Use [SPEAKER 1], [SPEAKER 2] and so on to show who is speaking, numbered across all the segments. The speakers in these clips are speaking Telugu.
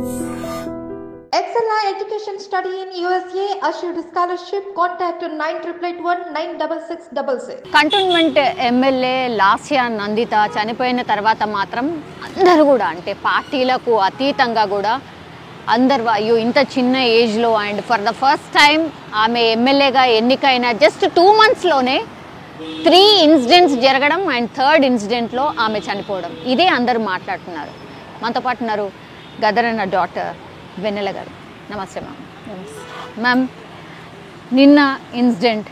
[SPEAKER 1] Excella Education Study in USA assured scholarship. Contact 9881
[SPEAKER 2] cantonment MLA Lasya Nanditha చనిపోయిన తర్వాత మాత్రం అందరూ కూడా అంటే పార్టీలకు అతీతంగా కూడా అందరు అయ్యో ఇంత చిన్న ఏజ్లో and for the first time ఆమె ఎమ్మెల్యేగా ఎన్నికైన జస్ట్ 2 monthsలోనే 3 ఇన్సిడెంట్స్ జరగడం అండ్ 3rd ఇన్సిడెంట్లో ఆమె చనిపోవడం ఇదే అందరూ మాట్లాడుతున్నారు. మనతో పాటు ఉన్నారు గదరన్న డాటర్ వెన్నెల గారు. నమస్తే మ్యామ్. మ్యామ్, నిన్న ఇన్సిడెంట్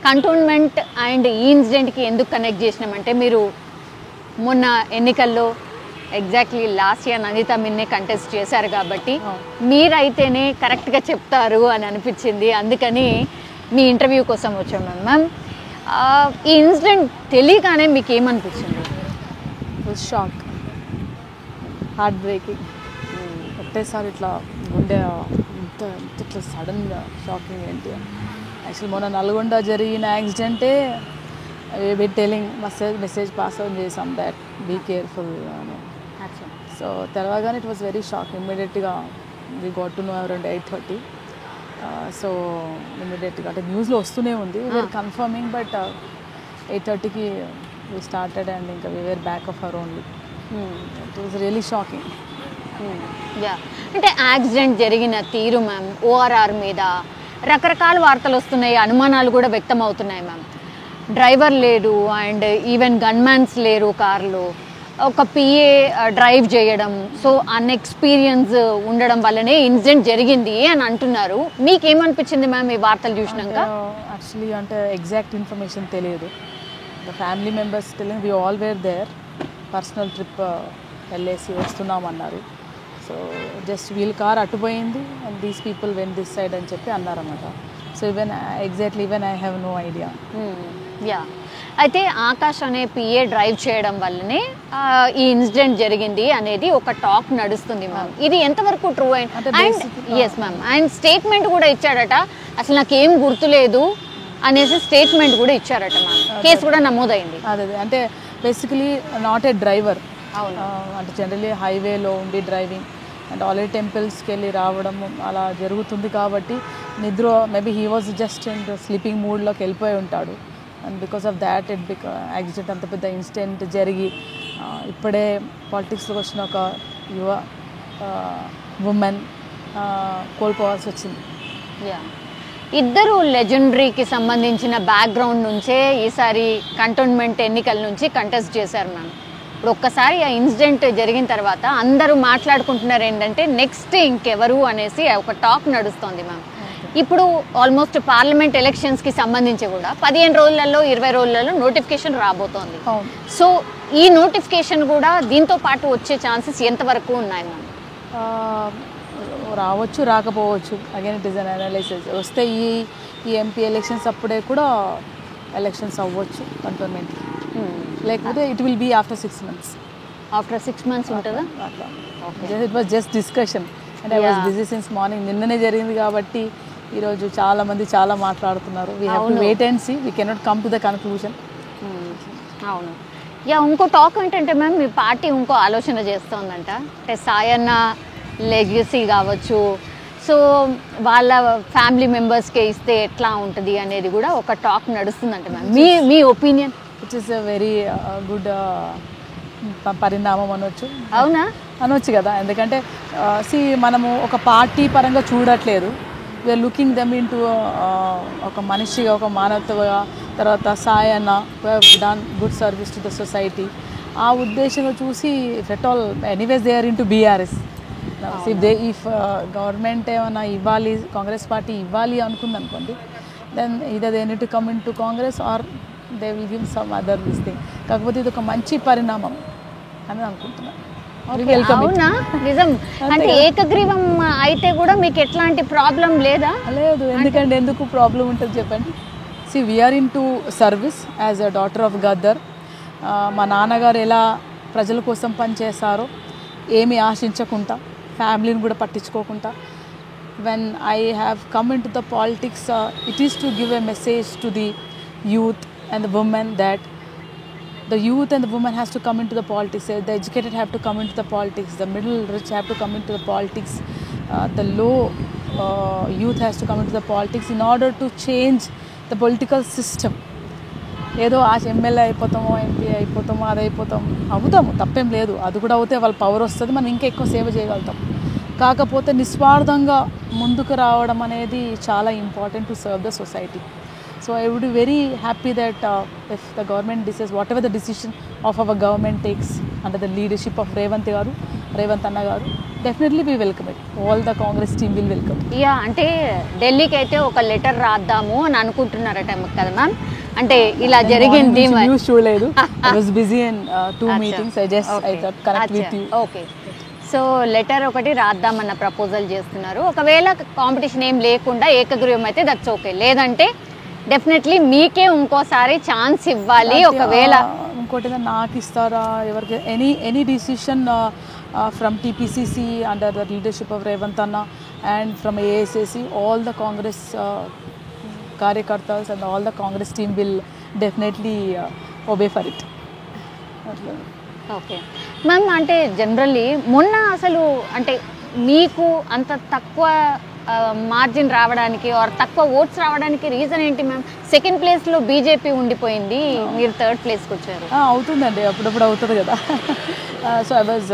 [SPEAKER 2] కంటోన్మెంట్ అండ్ ఈ ఇన్సిడెంట్కి ఎందుకు కనెక్ట్ చేసినామంటే మీరు మొన్న ఎన్నికల్లో ఎగ్జాక్ట్లీ లాస్యా నందిత మీన్నే కంటెస్ట్ చేశారు కాబట్టి మీరైతేనే కరెక్ట్గా చెప్తారు అని అనిపించింది. అందుకని మీ ఇంటర్వ్యూ కోసం వచ్చాము. మ్యామ్, ఈ ఇన్సిడెంట్ తెలియగానే మీకు ఏమనిపించింది?
[SPEAKER 3] Shock, heart breaking. ఒకటేసారి ఇట్లా గుండె ఇంత ఇట్లా సడన్గా షాకింగ్ ఏంటి. యాక్చువల్లీ మొన్న నల్గొండ జరిగిన యాక్సిడెంటే టెలింగ్ మెసేజ్ పాస్ అవుట్ చేసాం దాట్ బీ కేర్ఫుల్ అని. సో తెలవగానే ఇట్ వాస్ వెరీ షాక్. ఇమ్మీడియట్గా we got to know around 8:30. So ఇమ్మీడియట్గా అంటే న్యూస్లో వస్తూనే ఉంది, వీఆర్ కన్ఫర్మింగ్, బట్ 8:30కి వీ స్టార్టెడ్ అండ్ ఇంకా we were back of hour only. It was really shocking.
[SPEAKER 2] Ya, అంటే యాక్సిడెంట్ జరిగిన తీరు మ్యామ్, ఓఆర్ఆర్ మీద రకరకాల వార్తలు వస్తున్నాయి, అనుమానాలు కూడా వ్యక్తం అవుతున్నాయి మ్యామ్. డ్రైవర్ లేడు అండ్ ఈవెన్ గన్మ్యాన్స్ లేరు కార్లో, ఒక పిఏ డ్రైవ్ చేయడం, సో అన్ఎక్స్పీరియన్స్ ఉండడం వల్లనే ఇన్సిడెంట్ జరిగింది అని అంటున్నారు. మీకేమనిపించింది మ్యామ్ ఈ వార్తలు చూసినాక?
[SPEAKER 3] యాక్చువల్లీ అంటే ఎగ్జాక్ట్ ఇన్ఫర్మేషన్ తెలియదు. The family members telling we all were there, personal trip వెళ్ళేసి వస్తున్నామన్నారు. సో జస్ట్ వీల్ కార్ అటుపోయింది and these people when this side అని చెప్పి అన్నారన్నమాట. So even exactly even I have no idea.
[SPEAKER 2] Ya, అయితే ఆకాష్ అనే పిఏ డ్రైవ్ చేయడం వల్లనే ఈ ఇన్సిడెంట్ జరిగింది అనేది ఒక టాక్ నడుస్తుంది మ్యామ్. ఇది ఎంతవరకు true and yes ma'am, and statement కూడా ఇచ్చాడట, అసలు నాకేం గుర్తులేదు అనేసి స్టేట్మెంట్ కూడా ఇచ్చారట మ్యామ్. కేసు కూడా నమోదైంది.
[SPEAKER 3] అదే అంటే బేసికలీ నాట్ ఏ డ్రైవర్. అంటే జనరలీ హైవేలో ఉండి డ్రైవింగ్ అండ్ ఆల్రెడీ టెంపుల్స్కి వెళ్ళి రావడం అలా జరుగుతుంది కాబట్టి నిద్ర maybe he was just in sleeping మూడ్లోకి వెళ్ళిపోయి ఉంటాడు. And because of that accident అంత పెద్ద ఇన్సిడెంట్ జరిగి ఇప్పుడే పాలిటిక్స్లోకి వచ్చిన ఒక యువ ఉమెన్ కోల్పోవాల్సి వచ్చింది.
[SPEAKER 2] యా, ఇద్దరు లెజెండరీకి సంబంధించిన బ్యాక్గ్రౌండ్ నుంచే ఈసారి కంటోన్మెంట్ ఎన్నికల నుంచి కంటెస్ట్ చేశారు మ్యామ్. ఇప్పుడు ఒక్కసారి ఆ ఇన్సిడెంట్ జరిగిన తర్వాత అందరూ మాట్లాడుకుంటున్నారు ఏంటంటే నెక్స్ట్ ఇంకెవరు అనేసి ఒక టాక్ నడుస్తోంది మ్యామ్. ఇప్పుడు ఆల్మోస్ట్ పార్లమెంట్ ఎలక్షన్స్కి సంబంధించి కూడా 15 రోజులలో 20 రోజులలో నోటిఫికేషన్ రాబోతోంది. సో ఈ నోటిఫికేషన్ కూడా దీంతో పాటు వచ్చే ఛాన్సెస్ ఎంతవరకు ఉన్నాయి మ్యామ్?
[SPEAKER 3] రావచ్చు, రాకపోవచ్చు. Again it is an analysis. వస్తే ఈ ఎంపీ ఎలక్షన్స్ అప్పుడే కూడా ఎలక్షన్స్ అవ్వచ్చు కంటోన్మెంట్, లేకపోతే it will be after 6 months.
[SPEAKER 2] After 6 months ఉంటుందా?
[SPEAKER 3] It was just discussion and I was busy since morning. నిన్ననే జరిగింది కాబట్టి ఈరోజు చాలామంది చాలా మాట్లాడుతున్నారు. We have to wait and see, we cannot come to the conclusion.
[SPEAKER 2] అవును. యా, ఇంకో టాక్ ఏంటంటే మ్యామ్, మీ పార్టీ ఇంకో ఆలోచన చేస్తోందంట. అంటే సాయన్న లెగసీ కావచ్చు, సో వాళ్ళ ఫ్యామిలీ మెంబర్స్కే ఇస్తే ఎట్లా ఉంటుంది అనేది కూడా ఒక talk నడుస్తుందంట ma'am. Me opinion?
[SPEAKER 3] It is a very good పరిణామం అనొచ్చు.
[SPEAKER 2] అవునా?
[SPEAKER 3] అనొచ్చు కదా, ఎందుకంటే మనము ఒక పార్టీ పరంగా చూడట్లేదు, we are looking them into ఒక మనిషిగా, ఒక మానవతగా. తర్వాత Sayanna done good service to the society, ఆ ఉద్దేశంగా చూసి if at all anyways they are into BRS. If government ఏమైనా ఇవ్వాలి, కాంగ్రెస్ పార్టీ ఇవ్వాలి అనుకుందనుకోండి, then either they need to come into Congress or they will give some other this thing. కాకపోతే ఇది ఒక మంచి పరిణామం అని అనుకుంటున్నాను.
[SPEAKER 2] అవునా? నిజం అంటే ఏకగ్రీవం అయితే కూడా మీకు ఎట్లాంటి ప్రాబ్లం లేదా?
[SPEAKER 3] లేదు, ఎందుకు ప్రాబ్లం ఉంటుంది చెప్పండి. See we are into service as a daughter of Gaddar. మా నాన్నగారు ఎలా ప్రజల కోసం పనిచేశారో, ఏమి ఆశించకుండా, ఫ్యామిలీని కూడా పట్టించుకోకుండా, when I have come into the politics, it is to give a message to the youth and the women that the youth and the women has to come into the politics, the educated have to come into the politics, the middle rich have to come into the politics, the low youth has to come into the politics in order to change the political system. ఏదో ఎమ్మెల్యే అయిపోతామో ఎంపీ అయిపోతామో అది అవుతాము తప్పేం లేదు, అది కూడా అవుతే వాళ్ళ పవర్ వస్తుంది, మనం ఇంకా ఎక్కువ సేవ చేయగలుగుతాం. కాకపోతే నిస్వార్థంగా ముందుకు రావడం అనేది చాలా important to serve the society. So I would be very happy that if the government decides whatever the decision of our government takes under the leadership of Revanth Anna garu, definitely we welcome it. All the Congress team will welcome.
[SPEAKER 2] Yeah, అంటే ఢిల్లీకి అయితే ఒక లెటర్ రాద్దాము అని అనుకుంటున్నారట కదా మ్యామ్. అంటే ఇలా జరిగింది.
[SPEAKER 3] న్యూస్ చూడలేదు, I was busy in two meetings. I thought connect with you.
[SPEAKER 2] Okay, so letter ఒకటి రాద్దామన్న ప్రపోజల్ చేస్తున్నారు. ఒకవేళ కాంపిటీషన్ ఏం లేకుండా ఏకగ్రీవం అయితే దట్స్ ఓకే, లేదంటే డెఫినెట్లీ మీకే ఇంకోసారి ఛాన్స్ ఇవ్వాలి. ఒకవేళ
[SPEAKER 3] ఇంకోటి నాకు ఇస్తారా ఎవరికి any decision from TPCC under the leadership of Revanth అన్న and from AICC, all the Congress కార్యకర్తస్ and all the Congress team will definitely obey for it.
[SPEAKER 2] Okay ma'am, అంటే జనరల్లీ మొన్న అసలు అంటే మీకు అంత తక్కువ మార్జిన్ రావడానికి ఆర్ తక్కువ ఓట్స్ రావడానికి రీజన్ ఏంటి మ్యామ్? సెకండ్ ప్లేస్లో బీజేపీ ఉండిపోయింది, మీరు థర్డ్ ప్లేస్కి వచ్చారు.
[SPEAKER 3] అవుతుందండి, అప్పుడప్పుడు అవుతుంది కదా. So I was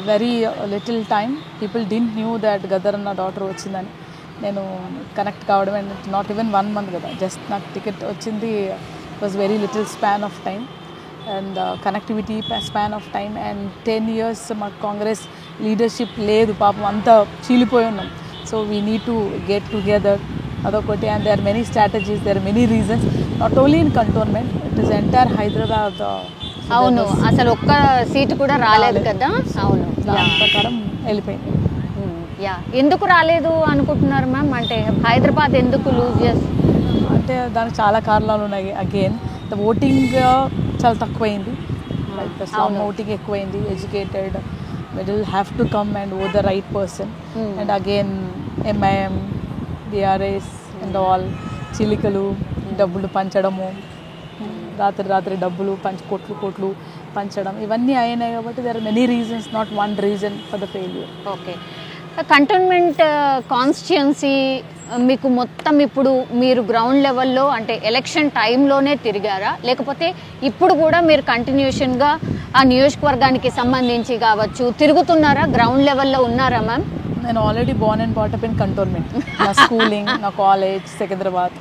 [SPEAKER 3] very little time, people didn't knew that Gaddar అన్న డాటర్ వచ్చిందని. నేను కనెక్ట్ కావడం అండ్ నాట్ ఈవెన్ 1 month కదా, జస్ట్ నాకు టికెట్ వచ్చింది. It was very little span of time and connectivity span of time. And 10 years మాకు కాంగ్రెస్ లీడర్షిప్ లేదు, పాపం అంతా చీలిపోయి ఉన్నాం. So we need to get together, adokoti, and there are many strategies, there are many reasons, not only in cantonment, it is entire Hyderabad.
[SPEAKER 2] అవును, అసలు ఒక్క సీటు కూడా రాలేదు కదా. అవును,
[SPEAKER 3] దాని ప్రకారం వెళ్ళిపోయింది.
[SPEAKER 2] యా, ఎందుకు రాలేదు అనుకుంటున్నారు మ్యామ్? అంటే హైదరాబాద్ ఎందుకు లూజ్ చేస్తుంది
[SPEAKER 3] అంటే దానికి చాలా కారణాలు ఉన్నాయి. అగైన్ ద ఓటింగ్ చాలా తక్కువైంది, లైక్ స్లామ్ ఓటింగ్ ఎక్కువైంది. Educated middle have to come and vote the right person. And again MIM, DRS and all చిలికలు, డబ్బులు పంచడము, రాత్రి డబ్బులు కోట్లు పంచడం, ఇవన్నీ అయినాయి కాబట్టి there are many reasons, not one reason for the failure.
[SPEAKER 2] Okay, cantonment constituency మీకు మొత్తం ఇప్పుడు మీరు గ్రౌండ్ లెవెల్లో అంటే ఎలక్షన్ టైంలోనే తిరిగారా, లేకపోతే ఇప్పుడు కూడా మీరు కంటిన్యూషన్గా ఆ నియోజకవర్గానికి సంబంధించి కావచ్చు తిరుగుతున్నారా, గ్రౌండ్ లెవెల్లో ఉన్నారా మ్యామ్?
[SPEAKER 3] నేను already born and brought up in cantonment. నా స్కూలింగ్, నా కాలేజ్ సికింద్రాబాద్,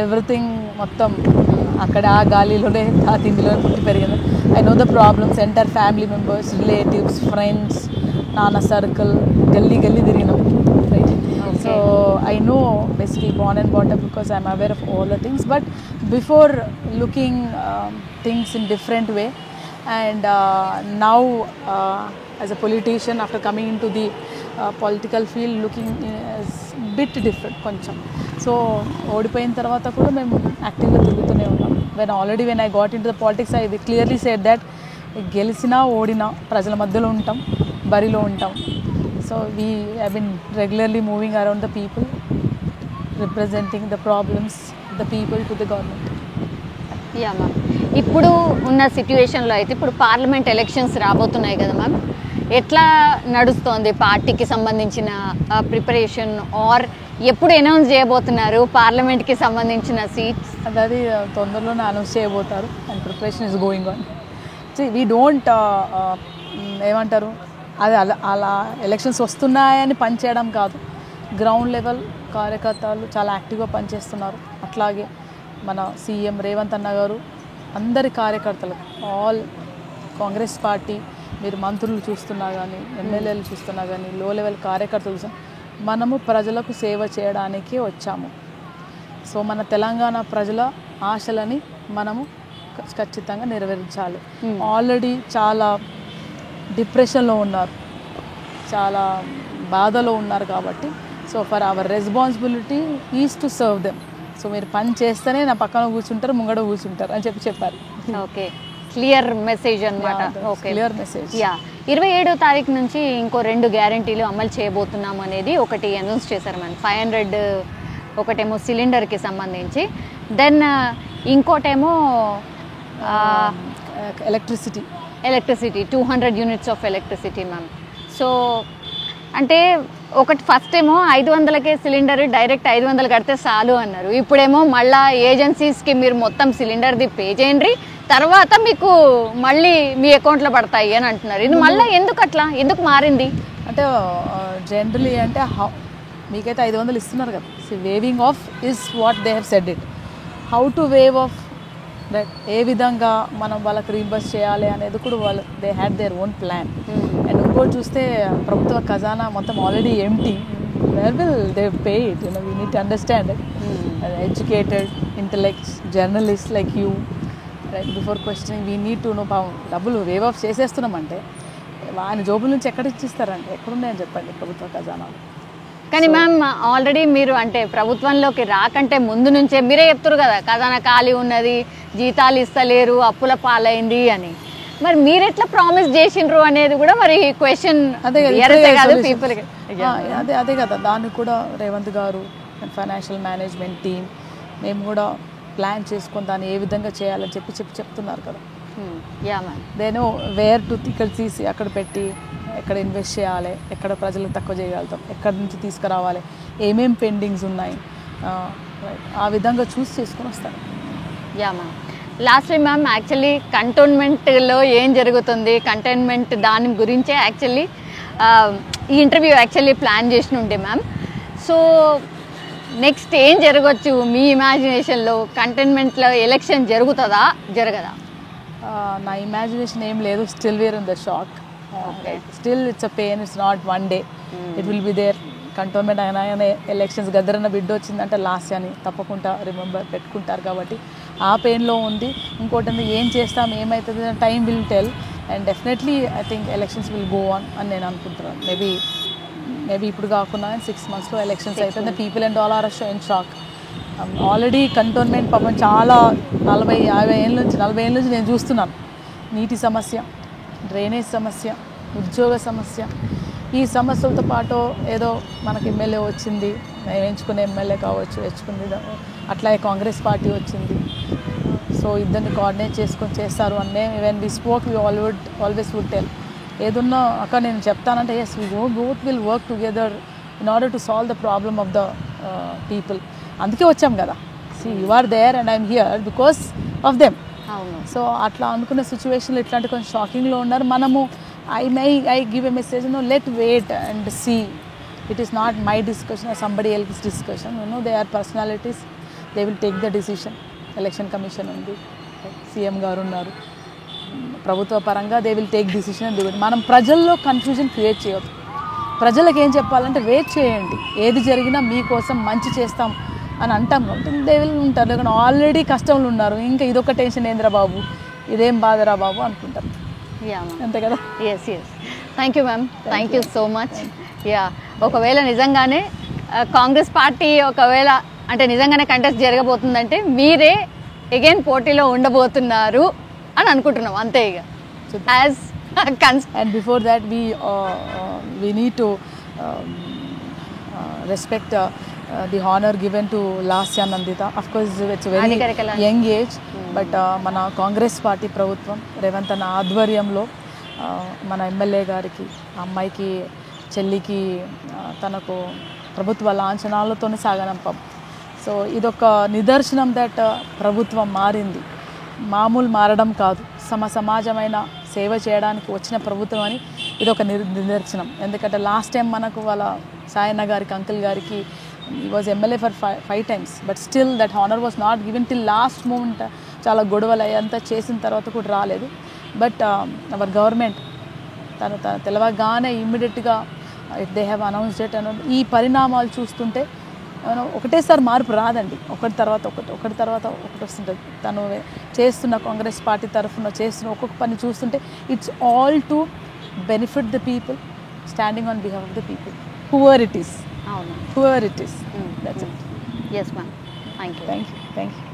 [SPEAKER 3] ఎవ్రీథింగ్ మొత్తం అక్కడ ఆ గాలిలోనే ఆ తిండిలోనే పుట్టి పెరిగింది. I know the problems, entire family members, relatives, friends, నాన్న సర్కిల్, గల్లీ తిరిగినాం. Right, so I know basically born and brought up because I'm aware of all the things. But before looking things in different way and now as a politician, after coming into the political field, looking is bit different కొంచెం. సో ఓడిపోయిన తర్వాత కూడా మేము యాక్టివ్గా తిరుగుతూనే ఉన్నాం. when I got into the politics, I clearly said that గెలిచినా ఓడినా ప్రజల మధ్యలో ఉంటాం, బరిలో ఉంటాం. So we have been regularly moving around the people, representing the problems of the people to the government.
[SPEAKER 2] Yeah ma'am, ఇప్పుడు ఉన్న సిట్యుయేషన్లో అయితే ఇప్పుడు పార్లమెంట్ ఎలక్షన్స్ రాబోతున్నాయి కదా మ్యామ్, ఎట్లా నడుస్తోంది పార్టీకి సంబంధించిన ప్రిపరేషన్, ఆర్ ఎప్పుడు అనౌన్స్ చేయబోతున్నారు పార్లమెంట్కి సంబంధించిన సీట్స్?
[SPEAKER 3] అది తొందరలోనే అనౌన్స్ చేయబోతారు and preparation is going on. We don't ఏమంటారు అది అలా ఎలక్షన్స్ వస్తున్నాయని పనిచేయడం కాదు, గ్రౌండ్ లెవెల్ కార్యకర్తలు చాలా యాక్టివ్గా పనిచేస్తున్నారు. అట్లాగే మన సీఎం రేవంత్ అన్న గారు అందరి కార్యకర్తలకు, ఆల్ కాంగ్రెస్ పార్టీ, మీరు మంత్రులు చూస్తున్నా కానీ, ఎమ్మెల్యేలు చూస్తున్నా కానీ, లో లెవెల్ కార్యకర్తలు, మనము ప్రజలకు సేవ చేయడానికే వచ్చాము. సో మన తెలంగాణ ప్రజల ఆశలని మనము ఖచ్చితంగా నెరవేర్చాలి. ఆల్రెడీ చాలా డిప్రెషన్లో ఉన్నారు, చాలా బాధలో ఉన్నారు కాబట్టి so for our responsibility is to serve them. So మీరు పని చేస్తేనే నా పక్కన కూర్చుంటారు, ముంగడ కూర్చుంటారు అని చెప్పారు.
[SPEAKER 2] ఓకే, క్లియర్ మెసేజ్ అనమాట. Okay,
[SPEAKER 3] clear message.
[SPEAKER 2] యా, 27వ తారీఖు నుంచి ఇంకో 2 గ్యారంటీలు అమలు చేయబోతున్నాం అనేది ఒకటి అనౌన్స్ చేశారు మనం. 500 ఒకటేమో సిలిండర్కి సంబంధించి, దెన్ ఇంకోటేమో
[SPEAKER 3] electricity
[SPEAKER 2] 200 units of electricity ma'am. So అంటే ఒకటి ఫస్ట్ ఏమో 500కే సిలిండర్ డైరెక్ట్ 500 కడితే చాలు అన్నారు. ఇప్పుడేమో మళ్ళీ ఏజెన్సీస్కి మీరు మొత్తం సిలిండర్ది పే చేయండి, తర్వాత మీకు మళ్ళీ మీ అకౌంట్లో పడతాయి అని అంటున్నారు. ఇది మళ్ళీ ఎందుకు అట్లా, ఎందుకు మారింది?
[SPEAKER 3] అంటే జనరలీ అంటే మీకైతే 500 ఇస్తున్నారు కదా, waiving off is what they have said it. How to waive off that, ఏ విధంగా మనం వాళ్ళకి రీంబర్స్ చేయాలి అనేది కూడా వాళ్ళు they had their own plan. And ఇంకోటి చూస్తే ప్రభుత్వ ఖజానా మొత్తం already empty. Where will they pay it? We need to understand it. Educated intellects journalist like you, right, before questioning we need to know. డబ్బులు వేవ్ ఆఫ్ చేసేస్తున్నామంటే ఆయన జోబుల నుంచి ఎక్కడ ఇచ్చిస్తారంటే ఎక్కడున్నాయని చెప్పండి ప్రభుత్వ ఖజానాలు.
[SPEAKER 2] కానీ మ్యామ్ ఆల్రెడీ మీరు అంటే ప్రభుత్వంలోకి రాకంటే ముందు నుంచే మీరే చెప్తారు కదా, ఖజానా ఖాళీ ఉన్నది, జీతాలు ఇస్తలేరు, అప్పుల పాలైంది అని. మరి మీరు ఎట్లా ప్రామిస్ చేసిండ్రు అనేది కూడా మరి క్వశ్చన్.
[SPEAKER 3] అదే కదా, దానికి కూడా రేవంత్ గారు ఫైనాన్షియల్ మేనేజ్మెంట్ టీమ్ మేము కూడా ప్లాన్ చేసుకొని దాన్ని ఏ విధంగా చేయాలని చెప్తున్నారు కదా. నేను వేర్ టు ఇక్కడ తీసి అక్కడ పెట్టి ఎక్కడ ఇన్వెస్ట్ చేయాలి, ఎక్కడ ప్రజలకు తక్కువ చేయగలుగుతాం, ఎక్కడి నుంచి తీసుకురావాలి, ఏమేం పెండింగ్స్ ఉన్నాయి, ఆ విధంగా చూస్ చేసుకొని వస్తాను.
[SPEAKER 2] Yeah ma'am. Lastly ma'am actually కంటోన్మెంట్లో ఏం జరుగుతుంది, కంటైన్మెంట్ దాని గురించే యాక్చువల్లీ ఈ ఇంటర్వ్యూ యాక్చువల్లీ ప్లాన్ చేసి ఉండే మ్యామ్. సో నెక్స్ట్ ఏం జరగవచ్చు మీ ఇమాజినేషన్లో? కంటైన్మెంట్లో ఎలక్షన్ జరుగుతుందా జరగదా?
[SPEAKER 3] నా ఇమాజినేషన్ ఏం లేదు. Still we're in the shock. Still it's a pain. It's not one day, it will be there. Cantonment అయినా ఎలక్షన్స్ గద్దరన్న బిడ్డ వచ్చిందంటే లాస్ట్ అని తప్పకుండా రిమెంబర్ పెట్టుకుంటారు కాబట్టి ఆ పెయిన్లో ఉంది. ఇంకోటి ఏం చేస్తాం, ఏమవుతుంది, time will tell. And definitely I think elections will go on అని నేను అనుకుంటున్నాను. మేబీ ఇప్పుడు కాకుండా 6 monthsలో ఎలక్షన్స్ అవుతుంది. People and all are in shock. Already cantonment పాపం చాలా 40-50 ఏళ్ళ నుంచి నేను చూస్తున్నాను. నీటి సమస్య, డ్రైనేజ్ సమస్య, ఉద్యోగ సమస్య, ఈ సమస్యలతో పాటు ఏదో మనకి ఎమ్మెల్యే వచ్చింది, మేము ఎంచుకునే ఎమ్మెల్యే కావచ్చు, అట్లాగే కాంగ్రెస్ పార్టీ వచ్చింది. సో ఇద్దరిని కోఆర్డినేట్ చేసుకొని చేస్తారు అనే when we spoke we always would tell. ఏదున్నా అక్కడ నేను చెప్తానంటే yes we both will work together in order to solve the problem of the people. అందుకే వచ్చాం కదా. See you are there and I'm here because of them. So అట్లా అనుకునే సిచ్యువేషన్లో ఇట్లాంటి కొంచెం షాకింగ్లో ఉన్నారు. మనము I give a message, let wait and see. It is not my discussion or somebody else's discussion. They are personalities. They will take the decision. Election Commission undi, CM garu unnaru, ప్రభుత్వ పరంగా they will take decision and do it. మనం ప్రజల్లో కన్ఫ్యూజన్ క్రియేట్ చేయొద్దు. ప్రజలకు ఏం చెప్పాలంటే వెయిట్ చేయండి, ఏది జరిగినా మీకోసం మంచి చేస్తాం అని అంటాం కాబట్టి దే విల్ ఉంటారు. లేకుండా ఆల్రెడీ కష్టంలో ఉన్నారు, ఇంకా ఇదొక టెన్షన్ ఏంద్రా బాబు, ఇదేం బాధరా బాబు అనుకుంటారు. అంతే కదా.
[SPEAKER 2] Yes thank you ma'am, thank you so much. Yeah, ఒకవేళ నిజంగానే కాంగ్రెస్ పార్టీ ఒకవేళ అంటే నిజంగానే కంటెస్ట్ జరగబోతుందంటే మీరే అగైన్ పోటీలో ఉండబోతున్నారు అని అనుకుంటున్నాం అంతే. ఇక as
[SPEAKER 3] and before that we need to respect the honor given to Lasya Nandita. Of course it's a very young age, but మన కాంగ్రెస్ పార్టీ ప్రభుత్వం రేవంత్ అన్న ఆధ్వర్యంలో మన ఎమ్మెల్యే గారికి, అమ్మాయికి, చెల్లికి తనకు ప్రభుత్వ లాంఛనాలతోనే సాగనంపం. సో ఇదొక నిదర్శనం దట్ ప్రభుత్వం మారింది, మామూలు మారడం కాదు, సమాజమైన సేవ చేయడానికి వచ్చిన ప్రభుత్వం అని ఇదొక నిదర్శనం. ఎందుకంటే లాస్ట్ టైం మనకు వాళ్ళ సాయన్న గారికి, అంకుల్ గారికి he was MLA for 5 times, but still that honor was not given till last moment. చాలా గొడవలు అయ్యంతా చేసిన తర్వాత కూడా రాలేదు. బట్ అవర్ గవర్నమెంట్ తను తెలవగానే ఇమ్మీడియట్గా if they have announced it అని ఈ పరిణామాలు చూస్తుంటే ఒకటేసారి మార్పు రాదండి, ఒకటి తర్వాత ఒకటి వస్తుంటుంది. తను చేస్తున్న కాంగ్రెస్ పార్టీ తరఫున చేస్తున్న ఒక్కొక్క పని చూస్తుంటే it's all to benefit the people, standing on behalf of the people, whoever it is. That's it.
[SPEAKER 2] Yes ma'am, thank you.